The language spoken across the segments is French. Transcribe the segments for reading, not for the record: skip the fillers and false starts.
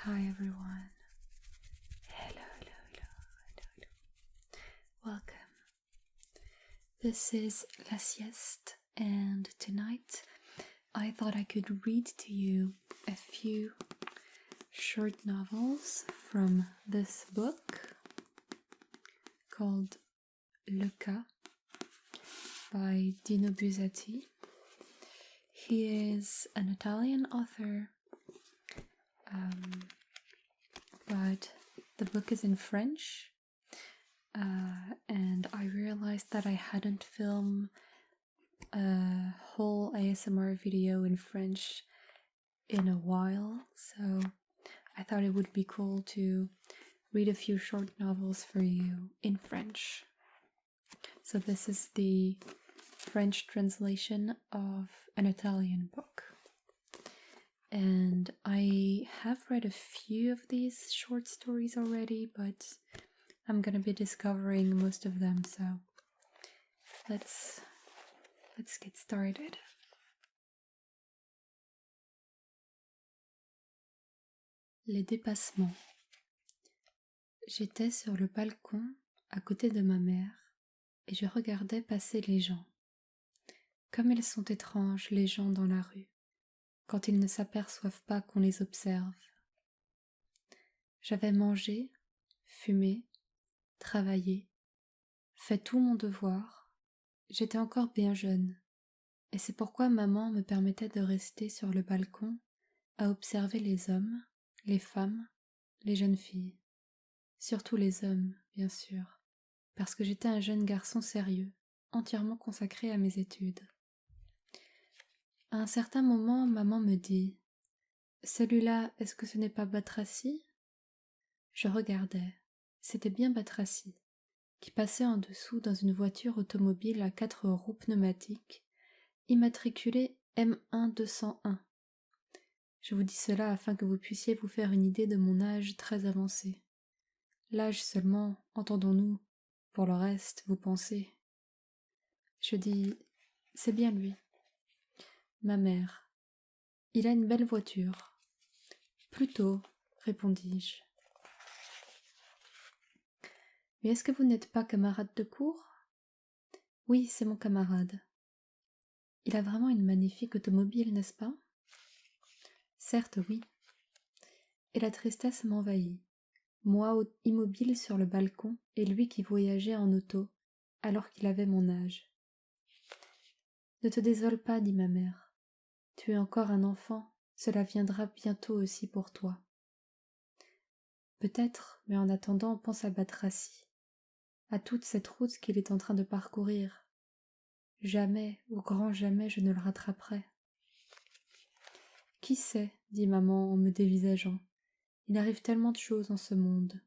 Hi everyone. Hello. Welcome. This is La Sieste, and tonight I thought I could read to you a few short novels from this book called Le Cas by Dino Buzzati. He is an Italian author, but the book is in French, and I realized that I hadn't filmed a whole ASMR video in French in a while, so I thought it would be cool to read a few short novels for you in French. So this is the French translation of an Italian book. And I have read a few of these short stories already, but I'm gonna be discovering most of them, so let's get started. Les dépassements. J'étais sur le balcon à côté de ma mère et je regardais passer les gens. Comme ils sont étranges, les gens dans la rue, quand ils ne s'aperçoivent pas qu'on les observe. J'avais mangé, fumé, travaillé, fait tout mon devoir. J'étais encore bien jeune, et c'est pourquoi maman me permettait de rester sur le balcon à observer les hommes, les femmes, les jeunes filles. Surtout les hommes, bien sûr, parce que j'étais un jeune garçon sérieux, entièrement consacré à mes études. À un certain moment, maman me dit « Celui-là, est-ce que ce n'est pas Batraci ?» Je regardais. C'était bien Batraci, qui passait en dessous dans une voiture automobile à 4 roues pneumatiques, immatriculée M1201. Je vous dis cela afin que vous puissiez vous faire une idée de mon âge très avancé. L'âge seulement, entendons-nous, pour le reste, vous pensez. Je dis « C'est bien lui. » Ma mère. « Il a une belle voiture. » « Plutôt, répondis-je. « Mais est-ce que vous n'êtes pas camarade de cour ?»« Oui, c'est mon camarade. »« Il a vraiment une magnifique automobile, n'est-ce pas ?»« Certes, oui. » Et la tristesse m'envahit. Moi immobile sur le balcon et lui qui voyageait en auto, alors qu'il avait mon âge. « Ne te désole pas, dit ma mère. Tu es encore un enfant, cela viendra bientôt aussi pour toi. » Peut-être, mais en attendant, pense à Batraci, à toute cette route qu'il est en train de parcourir. Jamais, au grand jamais, je ne le rattraperai. Qui sait, dit maman en me dévisageant, il arrive tellement de choses en ce monde.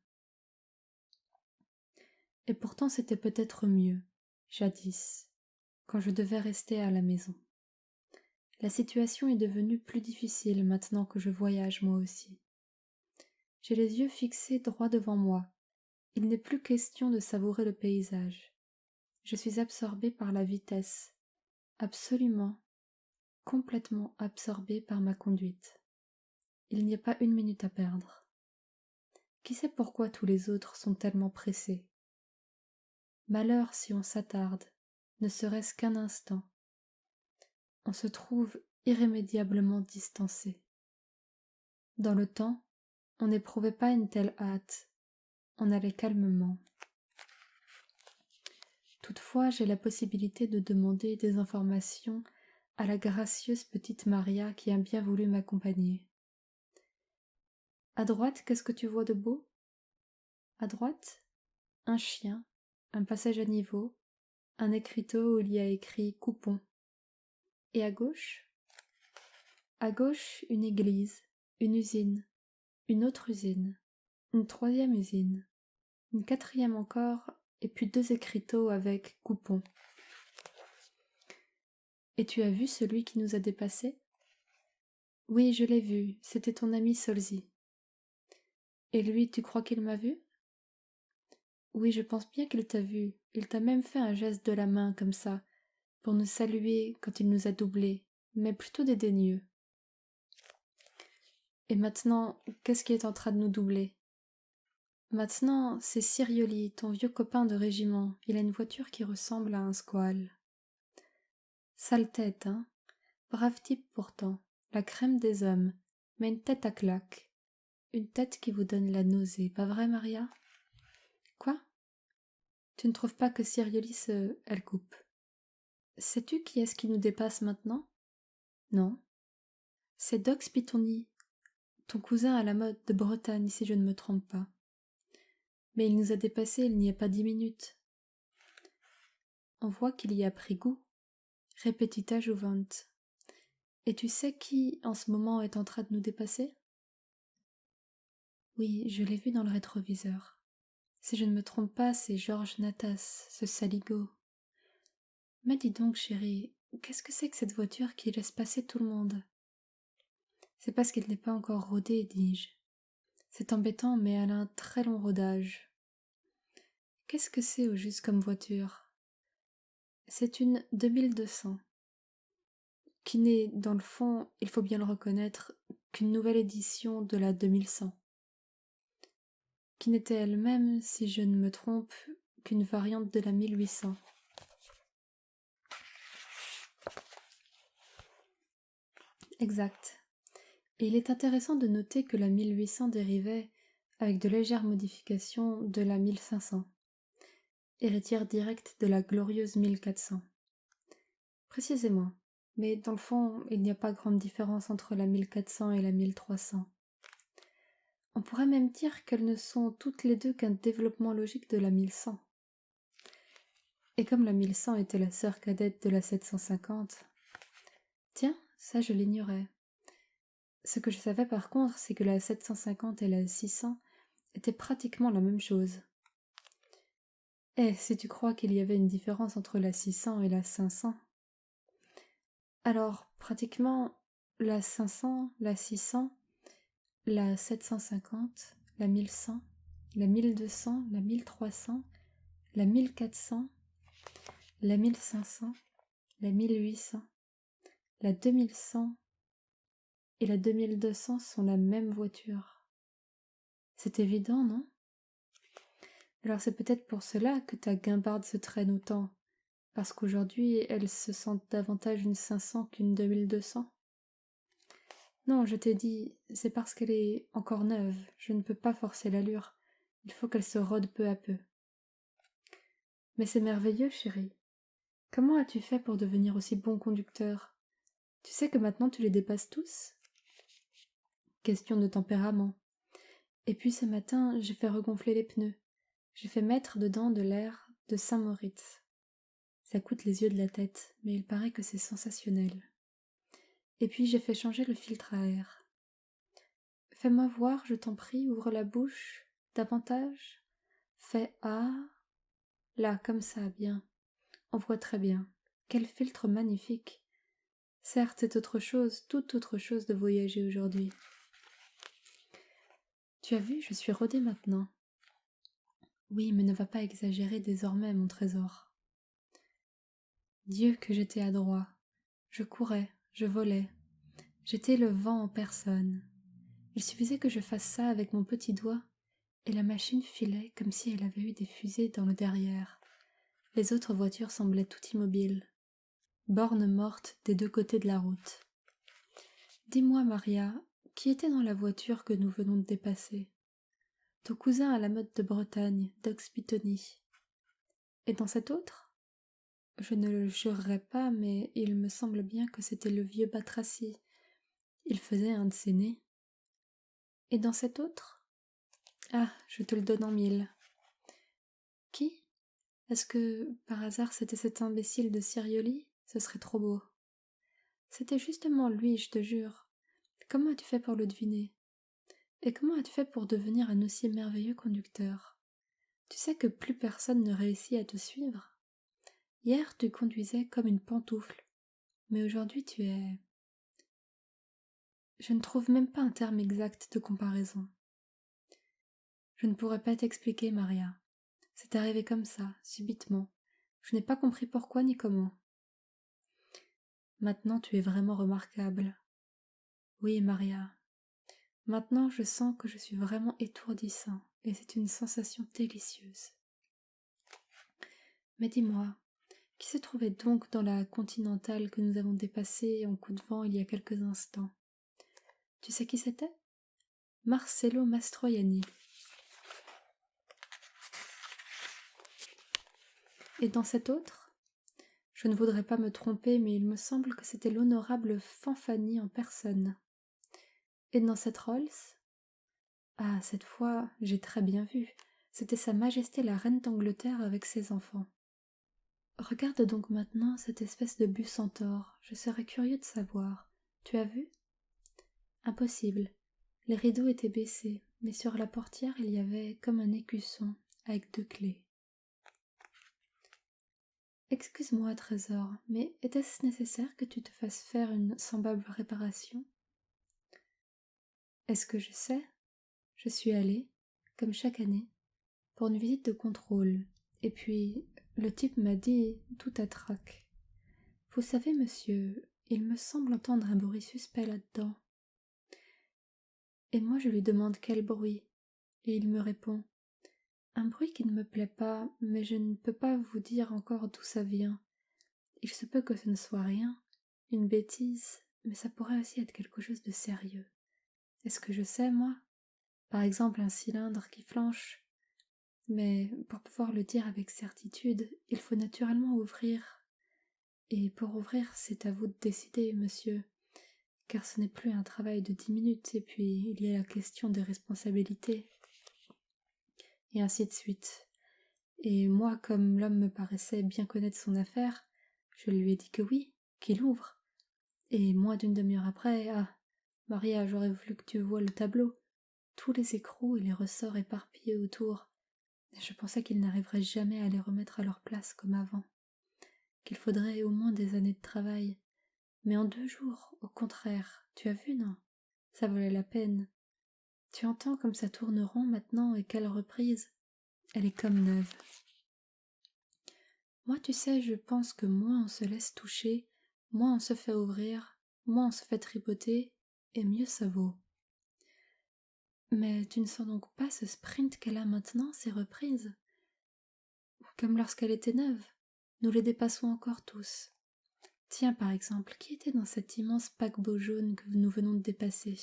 Et pourtant c'était peut-être mieux, jadis, quand je devais rester à la maison. La situation est devenue plus difficile maintenant que je voyage moi aussi. J'ai les yeux fixés droit devant moi. Il n'est plus question de savourer le paysage. Je suis absorbée par la vitesse, absolument, complètement absorbée par ma conduite. Il n'y a pas une minute à perdre. Qui sait pourquoi tous les autres sont tellement pressés? Malheur si on s'attarde, ne serait-ce qu'un instant. On se trouve irrémédiablement distancé. Dans le temps, on n'éprouvait pas une telle hâte, on allait calmement. Toutefois, j'ai la possibilité de demander des informations à la gracieuse petite Maria qui a bien voulu m'accompagner. À droite, qu'est-ce que tu vois de beau? À droite, un chien, un passage à niveau, un écriteau où il y a écrit coupon. Et à gauche? À gauche, une église, une usine, une autre usine, une troisième usine, une quatrième encore, et puis 2 écriteaux avec coupon. Et tu as vu celui qui nous a dépassés? Oui, je l'ai vu, c'était ton ami Solzy. Et lui, tu crois qu'il m'a vu? Oui, je pense bien qu'il t'a vu, il t'a même fait un geste de la main comme ça, pour nous saluer quand il nous a doublés, mais plutôt dédaigneux. Et maintenant, qu'est-ce qui est en train de nous doubler? Maintenant, c'est Sirioli, ton vieux copain de régiment. Il a une voiture qui ressemble à un squale. Sale tête, hein? Brave type pourtant, la crème des hommes, mais une tête à claque. Une tête qui vous donne la nausée, pas vrai, Maria? Quoi? Tu ne trouves pas que Sirioli se... Elle coupe. Sais-tu qui est-ce qui nous dépasse maintenant? Non. C'est Dox Pitoni, ton cousin à la mode de Bretagne, si je ne me trompe pas. Mais il nous a dépassés il n'y a pas 10 minutes. On voit qu'il y a pris goût. Repetita juvent. Et tu sais qui, en ce moment, est en train de nous dépasser? Oui, je l'ai vu dans le rétroviseur. Si je ne me trompe pas, c'est Georges Natas, ce saligo. Mais dis donc, chérie, qu'est-ce que c'est que cette voiture qui laisse passer tout le monde? C'est parce qu'elle n'est pas encore rodée, dis-je. C'est embêtant, mais elle a un très long rodage. Qu'est-ce que c'est au juste comme voiture? C'est une 2200, qui n'est, dans le fond, il faut bien le reconnaître, qu'une nouvelle édition de la 2100, qui n'était elle-même, si je ne me trompe, qu'une variante de la 1800. Exact. Et il est intéressant de noter que la 1800 dérivait, avec de légères modifications, de la 1500, héritière directe de la glorieuse 1400. Précisément. Mais dans le fond, il n'y a pas grande différence entre la 1400 et la 1300. On pourrait même dire qu'elles ne sont toutes les deux qu'un développement logique de la 1100. Et comme la 1100 était la sœur cadette de la 750... Tiens, ça je l'ignorais. Ce que je savais par contre, c'est que la 750 et la 600 étaient pratiquement la même chose. Eh, si tu crois qu'il y avait une différence entre la 600 et la 500... Alors, pratiquement, la 500, la 600, la 750, la 1100, la 1200, la 1300, la 1400, la 1500, la 1800, la 2100 et la 2200 sont la même voiture. C'est évident, non? Alors c'est peut-être pour cela que ta guimbarde se traîne autant, parce qu'aujourd'hui elle se sent davantage une 500 qu'une 2200. Non, je t'ai dit, c'est parce qu'elle est encore neuve, je ne peux pas forcer l'allure, il faut qu'elle se rôde peu à peu. Mais c'est merveilleux, chérie. Comment as-tu fait pour devenir aussi bon conducteur? Tu sais que maintenant tu les dépasses tous? Question de tempérament. Et puis ce matin, j'ai fait regonfler les pneus. J'ai fait mettre dedans de l'air de Saint-Moritz. Ça coûte les yeux de la tête, mais il paraît que c'est sensationnel. Et puis j'ai fait changer le filtre à air. Fais-moi voir, je t'en prie, ouvre la bouche, davantage. Fais ah. Là, comme ça, bien. On voit très bien. Quel filtre magnifique. Certes, c'est autre chose, toute autre chose de voyager aujourd'hui. Tu as vu, je suis rodée maintenant. Oui, mais ne va pas exagérer désormais, mon trésor. Dieu que j'étais adroit. Je courais, je volais. J'étais le vent en personne. Il suffisait que je fasse ça avec mon petit doigt, et la machine filait comme si elle avait eu des fusées dans le derrière. Les autres voitures semblaient toutes immobiles. Bornes mortes des deux côtés de la route. Dis-moi, Maria, qui était dans la voiture que nous venons de dépasser? Ton cousin à la mode de Bretagne, Dox Pitoni. Et dans cette autre? Je ne le jurerai pas, mais il me semble bien que c'était le vieux Batraci. Il faisait un de ses nez. Et dans cette autre? Ah, je te le donne en mille. Qui? Est-ce que, par hasard, c'était cet imbécile de Sirioli? Ce serait trop beau. C'était justement lui, je te jure. Comment as-tu fait pour le deviner? Et comment as-tu fait pour devenir un aussi merveilleux conducteur? Tu sais que plus personne ne réussit à te suivre. Hier, tu conduisais comme une pantoufle, mais aujourd'hui tu es... Je ne trouve même pas un terme exact de comparaison. Je ne pourrais pas t'expliquer, Maria. C'est arrivé comme ça, subitement. Je n'ai pas compris pourquoi ni comment. Maintenant tu es vraiment remarquable. Oui, Maria. Maintenant, je sens que je suis vraiment étourdissant, et c'est une sensation délicieuse. Mais dis-moi, qui se trouvait donc dans la continentale que nous avons dépassée en coup de vent il y a quelques instants? Tu sais qui c'était? Marcello Mastroianni. Et dans cette autre? Je ne voudrais pas me tromper, mais il me semble que c'était l'honorable Fanfani en personne. Et dans cette Rolls? Ah, cette fois, j'ai très bien vu. C'était Sa Majesté la Reine d'Angleterre avec ses enfants. Regarde donc maintenant cette espèce de bus centaure. Je serais curieux de savoir. Tu as vu? Impossible. Les rideaux étaient baissés, mais sur la portière il y avait comme un écusson, avec 2 clés. Excuse-moi, trésor, mais était-ce nécessaire que tu te fasses faire une semblable réparation? Est-ce que je sais? Je suis allée, comme chaque année, pour une visite de contrôle, et puis le type m'a dit tout à trac. Vous savez, monsieur, il me semble entendre un bruit suspect là-dedans. Et moi je lui demande quel bruit, et il me répond un bruit qui ne me plaît pas, mais je ne peux pas vous dire encore d'où ça vient. Il se peut que ce ne soit rien, une bêtise, mais ça pourrait aussi être quelque chose de sérieux. Est-ce que je sais, moi? Par exemple, un cylindre qui flanche. Mais pour pouvoir le dire avec certitude, il faut naturellement ouvrir. Et pour ouvrir, c'est à vous de décider, monsieur, car ce n'est plus un travail de 10 minutes, et puis il y a la question des responsabilités. Et ainsi de suite. Et moi, comme l'homme me paraissait bien connaître son affaire, je lui ai dit que oui, qu'il ouvre. Et moins d'une demi-heure après, ah, Maria, j'aurais voulu que tu voies le tableau. Tous les écrous et les ressorts éparpillés autour. Et je pensais qu'ils n'arriveraient jamais à les remettre à leur place comme avant. Qu'il faudrait au moins des années de travail. Mais en 2 jours, au contraire, tu as vu, non? Ça valait la peine. Tu entends comme ça tourne rond maintenant et quelle reprise. Elle est comme neuve. Moi, tu sais, je pense que moins on se laisse toucher, moins on se fait ouvrir, moins on se fait tripoter, et mieux ça vaut. Mais tu ne sens donc pas ce sprint qu'elle a maintenant, ces reprises? Comme lorsqu'elle était neuve, nous les dépassons encore tous. Tiens, par exemple, qui était dans cet immense paquebot jaune que nous venons de dépasser?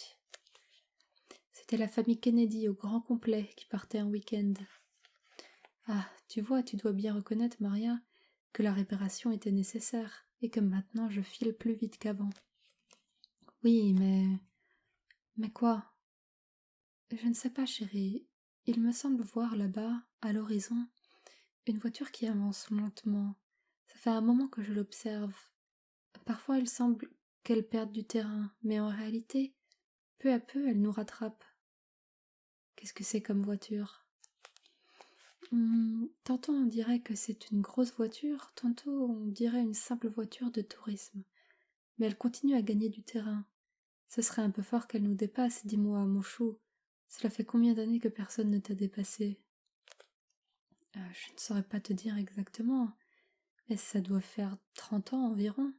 C'était la famille Kennedy au grand complet qui partait un week-end. Ah, tu vois, tu dois bien reconnaître, Maria, que la réparation était nécessaire, et que maintenant je file plus vite qu'avant. Oui, mais... Mais quoi? Je ne sais pas, chérie. Il me semble voir là-bas, à l'horizon, une voiture qui avance lentement. Ça fait un moment que je l'observe. Parfois il semble qu'elle perde du terrain, mais en réalité, peu à peu, elle nous rattrape. Qu'est-ce que c'est comme voiture? Tantôt on dirait que c'est une grosse voiture, tantôt on dirait une simple voiture de tourisme. Mais elle continue à gagner du terrain. Ce serait un peu fort qu'elle nous dépasse, dis-moi, mon chou. Cela fait combien d'années que personne ne t'a dépassé? Je ne saurais pas te dire exactement, mais ça doit faire 30 ans environ.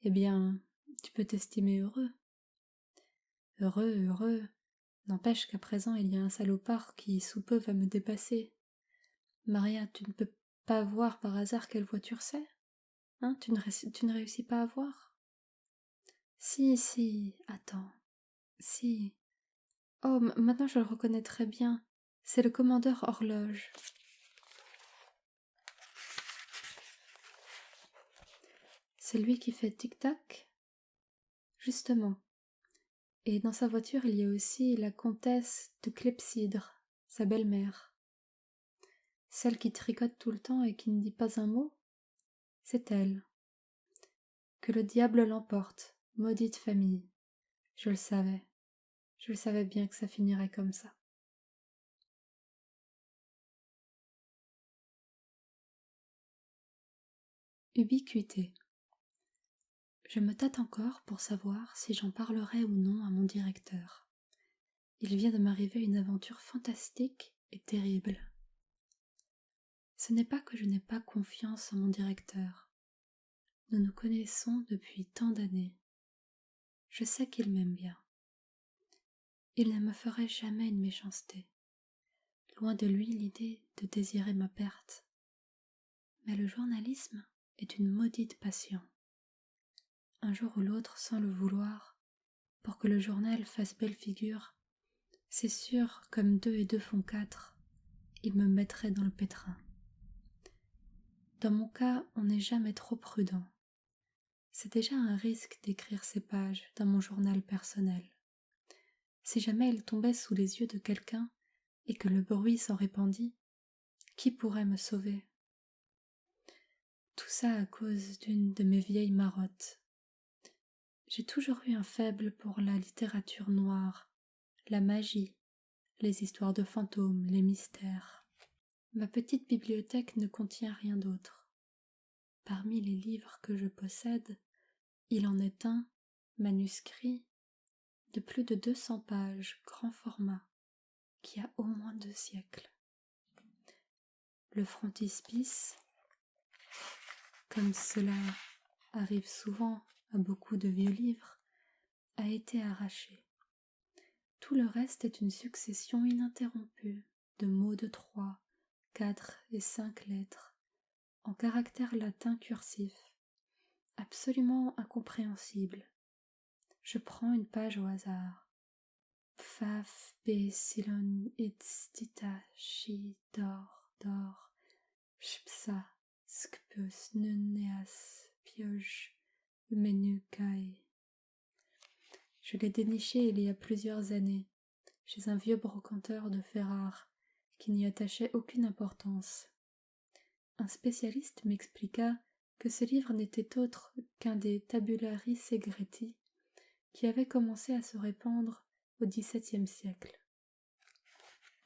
Eh bien, tu peux t'estimer heureux. Heureux, heureux. N'empêche qu'à présent il y a un salopard qui sous peu va me dépasser. Maria, tu ne peux pas voir par hasard quelle voiture c'est? Hein, tu ne réussis pas à voir? Si, si, attends. Si. Oh, maintenant je le reconnais très bien. C'est le commandeur Horloge. C'est lui qui fait tic-tac? Justement. Et dans sa voiture il y a aussi la comtesse de Clepsydre, sa belle-mère. Celle qui tricote tout le temps et qui ne dit pas un mot? C'est elle. Que le diable l'emporte, maudite famille. Je le savais. Je le savais bien que ça finirait comme ça. Ubiquité. Je me tâte encore pour savoir si j'en parlerai ou non à mon directeur. Il vient de m'arriver une aventure fantastique et terrible. Ce n'est pas que je n'ai pas confiance en mon directeur. Nous nous connaissons depuis tant d'années. Je sais qu'il m'aime bien. Il ne me ferait jamais une méchanceté. Loin de lui l'idée de désirer ma perte. Mais le journalisme est une maudite passion. Un jour ou l'autre, sans le vouloir, pour que le journal fasse belle figure, c'est sûr, comme 2 et 2 font 4, il me mettrait dans le pétrin. Dans mon cas, on n'est jamais trop prudent. C'est déjà un risque d'écrire ces pages dans mon journal personnel. Si jamais il tombait sous les yeux de quelqu'un et que le bruit s'en répandit, qui pourrait me sauver? Tout ça à cause d'une de mes vieilles marottes. J'ai toujours eu un faible pour la littérature noire, la magie, les histoires de fantômes, les mystères. Ma petite bibliothèque ne contient rien d'autre. Parmi les livres que je possède, il en est un, manuscrit, de plus de 200 pages, grand format, qui a au moins 2 siècles. Le frontispice, comme cela arrive souvent à beaucoup de vieux livres, a été arraché. Tout le reste est une succession ininterrompue de mots de 3, 4 et 5 lettres, en caractères latins cursifs, absolument incompréhensibles. Je prends une page au hasard. Pfaf, Silon, Tita, Chi, Dor, Shpsa, Skpus, Nuneas, Pioche, Menukai. Je l'ai déniché il y a plusieurs années, chez un vieux brocanteur de fer rare, qui n'y attachait aucune importance. Un spécialiste m'expliqua que ce livre n'était autre qu'un des Tabulari Segreti qui avaient commencé à se répandre au XVIIe siècle.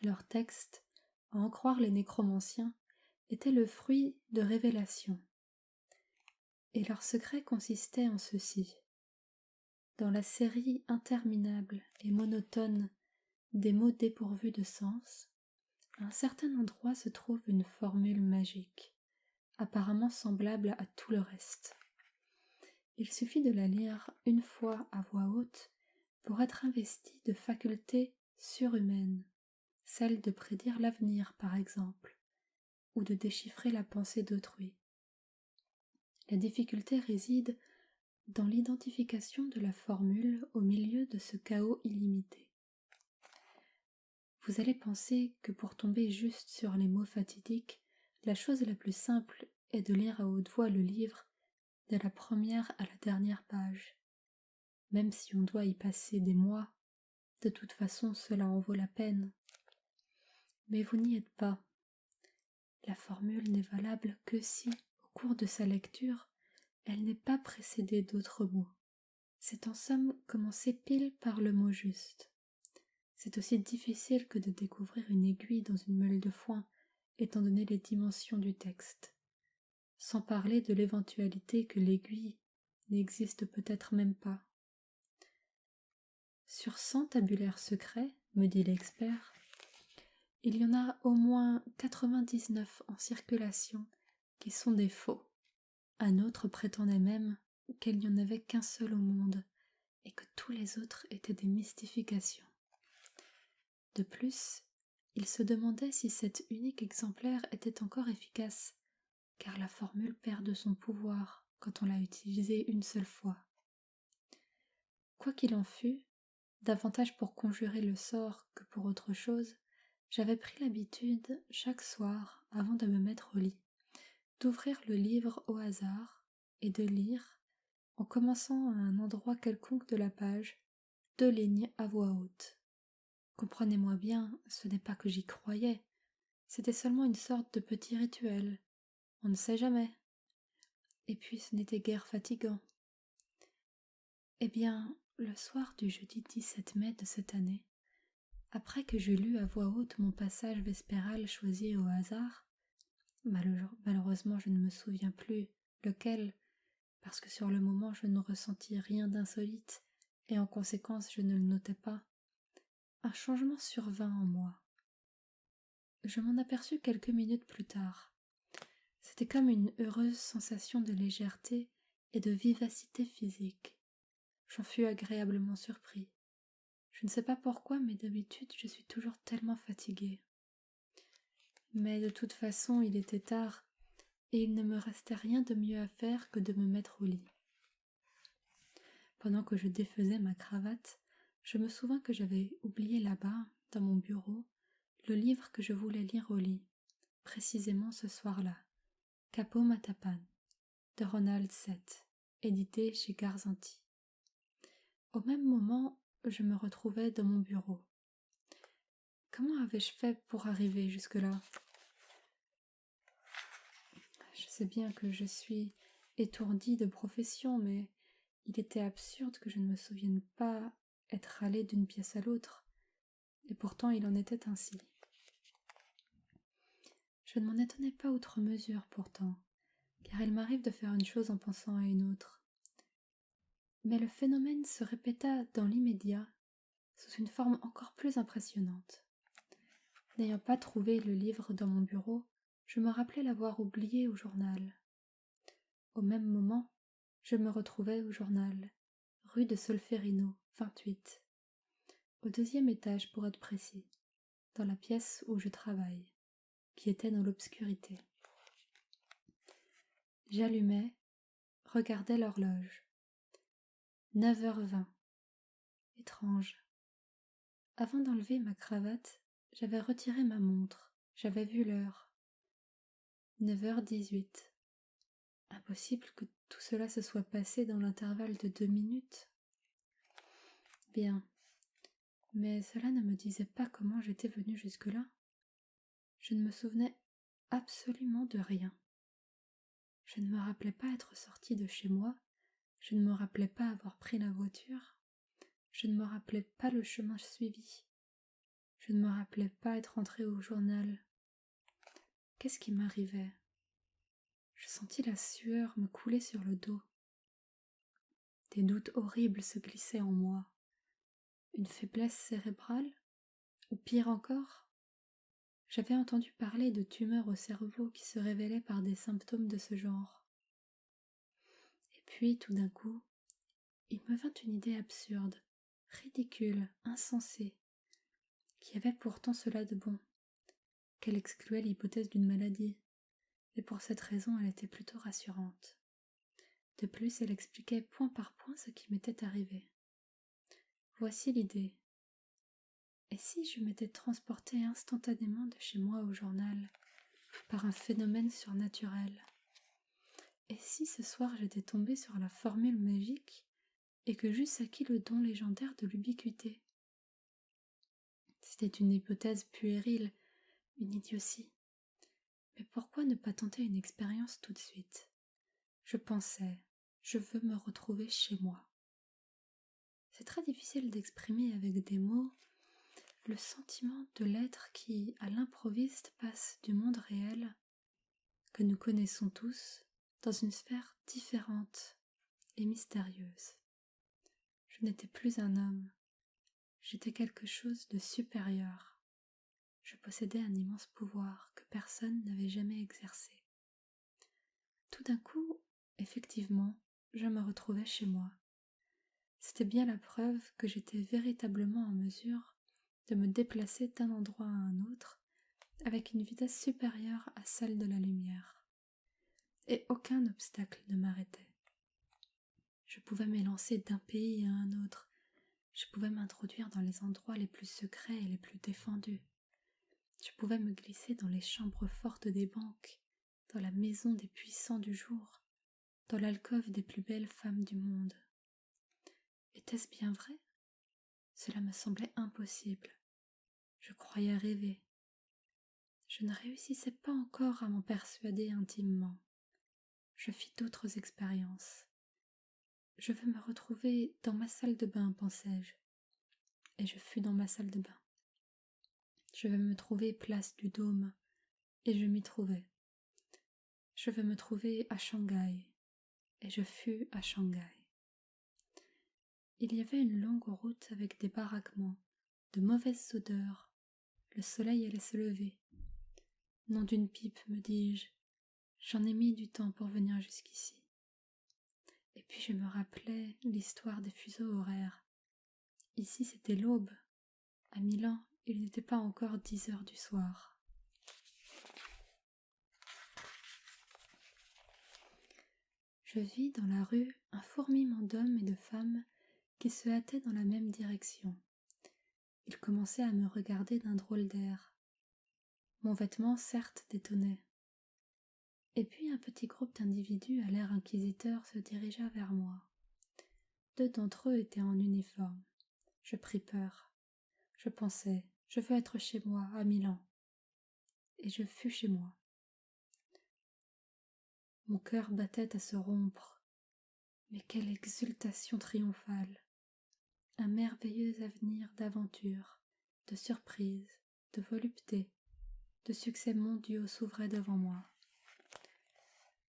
Leur texte, à en croire les nécromanciens, était le fruit de révélations. Et leur secret consistait en ceci. Dans la série interminable et monotone des mots dépourvus de sens, à un certain endroit se trouve une formule magique, apparemment semblable à tout le reste. Il suffit de la lire une fois à voix haute pour être investi de facultés surhumaines, celle de prédire l'avenir par exemple, ou de déchiffrer la pensée d'autrui. La difficulté réside dans l'identification de la formule au milieu de ce chaos illimité. Vous allez penser que pour tomber juste sur les mots fatidiques, la chose la plus simple est de lire à haute voix le livre de la première à la dernière page. Même si on doit y passer des mois, de toute façon cela en vaut la peine. Mais vous n'y êtes pas. La formule n'est valable que si, au cours de sa lecture, elle n'est pas précédée d'autres mots. C'est en somme commencer pile par le mot juste. C'est aussi difficile que de découvrir une aiguille dans une meule de foin, étant donné les dimensions du texte. Sans parler de l'éventualité que l'aiguille n'existe peut-être même pas. Sur 100 tabulaires secrets, me dit l'expert, il y en a au moins 99 en circulation qui sont des faux. Un autre prétendait même qu'il n'y en avait qu'un seul au monde et que tous les autres étaient des mystifications. De plus, il se demandait si cet unique exemplaire était encore efficace, car la formule perd de son pouvoir quand on l'a utilisée une seule fois. Quoi qu'il en fût, davantage pour conjurer le sort que pour autre chose, j'avais pris l'habitude, chaque soir, avant de me mettre au lit, d'ouvrir le livre au hasard et de lire, en commençant à un endroit quelconque de la page, 2 lignes à voix haute. Comprenez-moi bien, ce n'est pas que j'y croyais, c'était seulement une sorte de petit rituel. On ne sait jamais. Et puis ce n'était guère fatigant. Eh bien, le soir du jeudi 17 mai de cette année, après que j'eus lu à voix haute mon passage vespéral choisi au hasard, malheureusement je ne me souviens plus lequel, parce que sur le moment je ne ressentis rien d'insolite et en conséquence je ne le notais pas, un changement survint en moi. Je m'en aperçus quelques minutes plus tard. C'était comme une heureuse sensation de légèreté et de vivacité physique. J'en fus agréablement surpris. Je ne sais pas pourquoi, mais d'habitude je suis toujours tellement fatiguée. Mais de toute façon, il était tard, et il ne me restait rien de mieux à faire que de me mettre au lit. Pendant que je défaisais ma cravate, je me souvins que j'avais oublié là-bas, dans mon bureau, le livre que je voulais lire au lit, précisément ce soir-là, Capo Matapan, de Ronald Seth, édité chez Garzanti. Au même moment, je me retrouvais dans mon bureau. Comment avais-je fait pour arriver jusque-là ? Je sais bien que je suis étourdie de profession, mais il était absurde que je ne me souvienne pas être allée d'une pièce à l'autre, et pourtant il en était ainsi. Je ne m'en étonnais pas outre mesure pourtant, car il m'arrive de faire une chose en pensant à une autre. Mais le phénomène se répéta dans l'immédiat, sous une forme encore plus impressionnante. N'ayant pas trouvé le livre dans mon bureau, je me rappelais l'avoir oublié au journal. Au même moment, je me retrouvais au journal, rue de Solferino, 28, au 2e étage pour être précis, dans la pièce où je travaille, qui était dans l'obscurité. J'allumais, regardais l'horloge. 9h20. Étrange. Avant d'enlever ma cravate, j'avais retiré ma montre, j'avais vu l'heure. 9h18. Impossible que tout cela se soit passé dans l'intervalle de 2 minutes. Bien, mais cela ne me disait pas comment j'étais venue jusque-là. Je ne me souvenais absolument de rien. Je ne me rappelais pas être sortie de chez moi, je ne me rappelais pas avoir pris la voiture, je ne me rappelais pas le chemin suivi, je ne me rappelais pas être entrée au journal. Qu'est-ce qui m'arrivait ? Je sentis la sueur me couler sur le dos. Des doutes horribles se glissaient en moi. Une faiblesse cérébrale ? Ou pire encore ? J'avais entendu parler de tumeurs au cerveau qui se révélaient par des symptômes de ce genre. Et puis, tout d'un coup, il me vint une idée absurde, ridicule, insensée, qui avait pourtant cela de bon, qu'elle excluait l'hypothèse d'une maladie, et pour cette raison elle était plutôt rassurante. De plus, elle expliquait point par point ce qui m'était arrivé. Voici l'idée. Et si je m'étais transportée instantanément de chez moi au journal, par un phénomène surnaturel ? Et si ce soir j'étais tombée sur la formule magique et que j'eusse acquis le don légendaire de l'ubiquité ? C'était une hypothèse puérile, une idiotie. Mais pourquoi ne pas tenter une expérience tout de suite ? Je pensais, je veux me retrouver chez moi. C'est très difficile d'exprimer avec des mots le sentiment de l'être qui, à l'improviste, passe du monde réel, que nous connaissons tous, dans une sphère différente et mystérieuse. Je n'étais plus un homme, j'étais quelque chose de supérieur. Je possédais un immense pouvoir que personne n'avait jamais exercé. Tout d'un coup, effectivement, je me retrouvais chez moi. C'était bien la preuve que j'étais véritablement en mesure de me déplacer d'un endroit à un autre avec une vitesse supérieure à celle de la lumière. Et aucun obstacle ne m'arrêtait. Je pouvais m'élancer d'un pays à un autre. Je pouvais m'introduire dans les endroits les plus secrets et les plus défendus. Je pouvais me glisser dans les chambres fortes des banques, dans la maison des puissants du jour, dans l'alcôve des plus belles femmes du monde. Était-ce bien vrai ? Cela me semblait impossible. Je croyais rêver. Je ne réussissais pas encore à m'en persuader intimement. Je fis d'autres expériences. Je veux me retrouver dans ma salle de bain, pensai-je. Et je fus dans ma salle de bain. Je veux me trouver place du Dôme, et je m'y trouvai. Je veux me trouver à Shanghai, et je fus à Shanghai. Il y avait une longue route avec des baraquements, de mauvaises odeurs. Le soleil allait se lever. Nom d'une pipe, me dis-je. J'en ai mis du temps pour venir jusqu'ici. Et puis je me rappelais l'histoire des fuseaux horaires. Ici c'était l'aube. À Milan, il n'était pas encore 10 heures du soir. Je vis dans la rue un fourmillement d'hommes et de femmes qui se hâtaient dans la même direction. Ils commençaient à me regarder d'un drôle d'air. Mon vêtement, certes, détonnait. Et puis un petit groupe d'individus à l'air inquisiteur se dirigea vers moi. 2 d'entre eux étaient en uniforme. Je pris peur. Je pensais, je veux être chez moi, à Milan. Et je fus chez moi. Mon cœur battait à se rompre. Mais quelle exultation triomphale! Un merveilleux avenir d'aventure, de surprise, de volupté, de succès mondiaux s'ouvrait devant moi.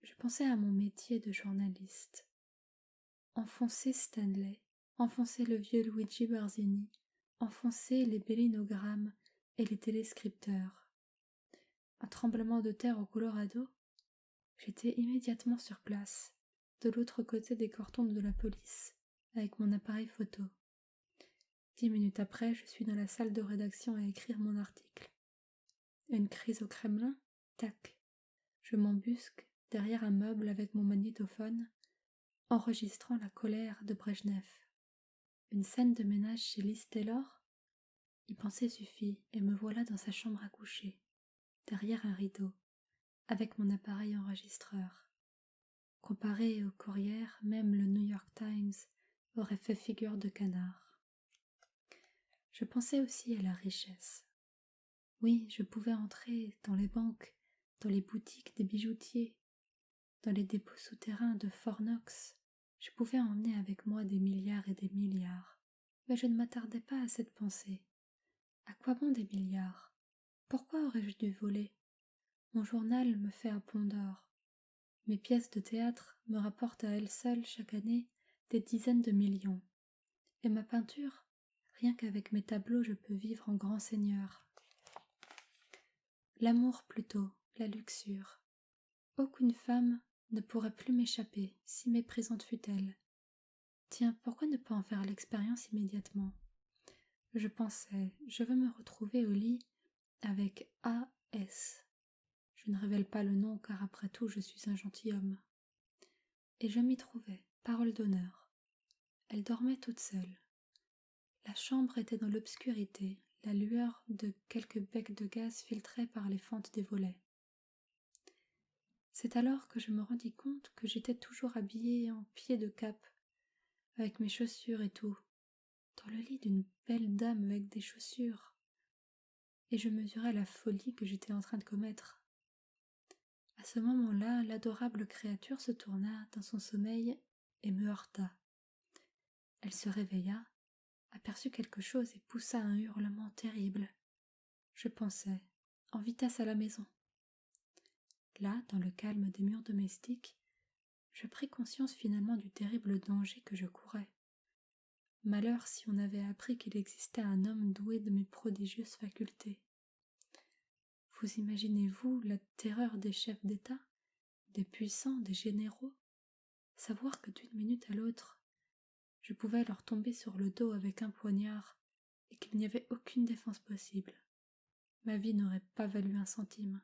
Je pensais à mon métier de journaliste. Enfoncer Stanley, enfoncer le vieux Luigi Barzini, enfoncer les bellinogrammes et les téléscripteurs. Un tremblement de terre au Colorado? J'étais immédiatement sur place, de l'autre côté des cordons de la police, avec mon appareil photo. 10 minutes après, je suis dans la salle de rédaction à écrire mon article. Une crise au Kremlin? Tac. Je m'embusque derrière un meuble avec mon magnétophone, enregistrant la colère de Brejnev. Une scène de ménage chez Liz Taylor? Y penser suffit, et me voilà dans sa chambre à coucher, derrière un rideau, avec mon appareil enregistreur. Comparé au Courrier, même le New York Times aurait fait figure de canard. Je pensais aussi à la richesse. Oui, je pouvais entrer dans les banques, dans les boutiques des bijoutiers, dans les dépôts souterrains de Fort Knox. Je pouvais emmener avec moi des milliards et des milliards. Mais je ne m'attardais pas à cette pensée. À quoi bon des milliards? Pourquoi aurais-je dû voler? Mon journal me fait un pont d'or. Mes pièces de théâtre me rapportent à elles seules chaque année des dizaines de millions. Et ma peinture? Rien qu'avec mes tableaux je peux vivre en grand seigneur. L'amour plutôt, la luxure. Aucune femme ne pourrait plus m'échapper, si méprisante fût-elle. Tiens, pourquoi ne pas en faire l'expérience immédiatement? Je pensais, je veux me retrouver au lit avec A.S. Je ne révèle pas le nom car après tout je suis un gentilhomme. Et je m'y trouvais, parole d'honneur. Elle dormait toute seule. La chambre était dans l'obscurité, la lueur de quelques becs de gaz filtrait par les fentes des volets. C'est alors que je me rendis compte que j'étais toujours habillée en pied de cap, avec mes chaussures et tout, dans le lit d'une belle dame avec des chaussures, et je mesurais la folie que j'étais en train de commettre. À ce moment-là, l'adorable créature se tourna dans son sommeil et me heurta. Elle se réveilla, aperçut quelque chose et poussa un hurlement terrible. Je pensais, en vitesse à la maison. Là, dans le calme des murs domestiques, je pris conscience finalement du terrible danger que je courais. Malheur si on avait appris qu'il existait un homme doué de mes prodigieuses facultés. Vous imaginez-vous la terreur des chefs d'État, des puissants, des généraux? Savoir que d'une minute à l'autre, je pouvais leur tomber sur le dos avec un poignard et qu'il n'y avait aucune défense possible. Ma vie n'aurait pas valu un centime.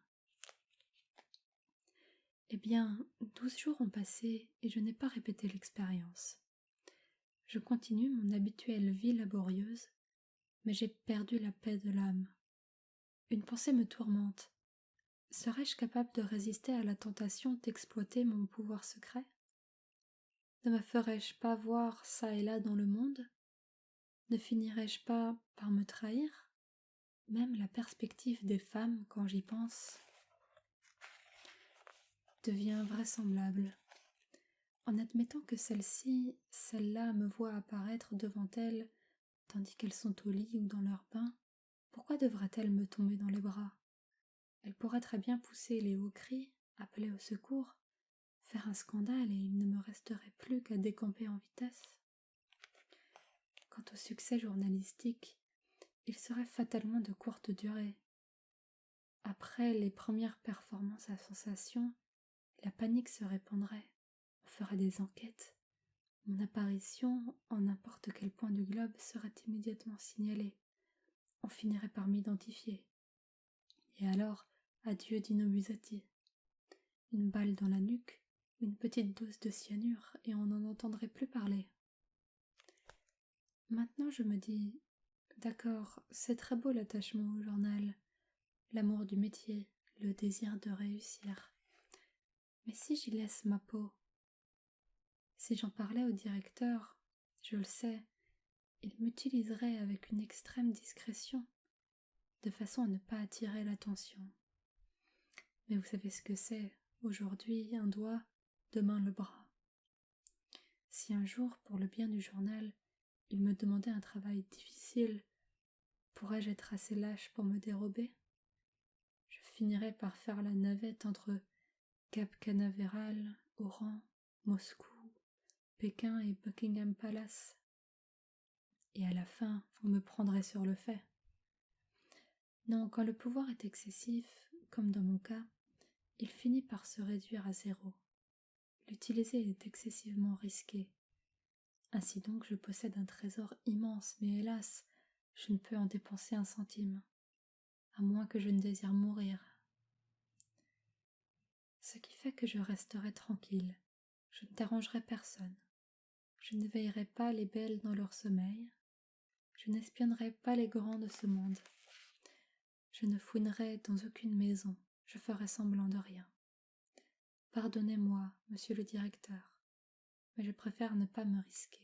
Eh bien, 12 jours ont passé et je n'ai pas répété l'expérience. Je continue mon habituelle vie laborieuse, mais j'ai perdu la paix de l'âme. Une pensée me tourmente. Serais-je capable de résister à la tentation d'exploiter mon pouvoir secret? Ne me ferais-je pas voir çà et là dans le monde? Ne finirais-je pas par me trahir? Même la perspective des femmes, quand j'y pense, devient vraisemblable. En admettant que celle-ci, celle-là me voient apparaître devant elles, tandis qu'elles sont au lit ou dans leur bain, pourquoi devraient-elles me tomber dans les bras? Elles pourraient très bien pousser les hauts cris, appeler au secours, faire un scandale et il ne me resterait plus qu'à décamper en vitesse. Quant au succès journalistique, il serait fatalement de courte durée. Après les premières performances à sensation, la panique se répandrait, on ferait des enquêtes, Mon apparition en n'importe quel point du globe serait immédiatement signalée. On finirait par m'identifier. Et alors, adieu Dino Buzzati. Une balle dans la nuque, une petite dose de cyanure, et on n'en entendrait plus parler. Maintenant je me dis, d'accord, c'est très beau l'attachement au journal, l'amour du métier, le désir de réussir. Mais si j'y laisse ma peau, si j'en parlais au directeur, je le sais, il m'utiliserait avec une extrême discrétion, de façon à ne pas attirer l'attention. Mais vous savez ce que c'est, aujourd'hui un doigt, demain le bras. Si un jour, pour le bien du journal, il me demandait un travail difficile, pourrais-je être assez lâche pour me dérober? Je finirais par faire la navette entre Cap Canaveral, Oran, Moscou, Pékin et Buckingham Palace. Et à la fin, vous me prendrez sur le fait. Non, quand le pouvoir est excessif, comme dans mon cas, il finit par se réduire à zéro. L'utiliser est excessivement risqué. Ainsi donc, je possède un trésor immense, mais hélas, je ne peux en dépenser un centime, à moins que je ne désire mourir. Ce qui fait que je resterai tranquille, je ne dérangerai personne. Je ne veillerai pas les belles dans leur sommeil, je n'espionnerai pas les grands de ce monde. Je ne fouinerai dans aucune maison, je ferai semblant de rien. Pardonnez-moi, monsieur le directeur, mais je préfère ne pas me risquer.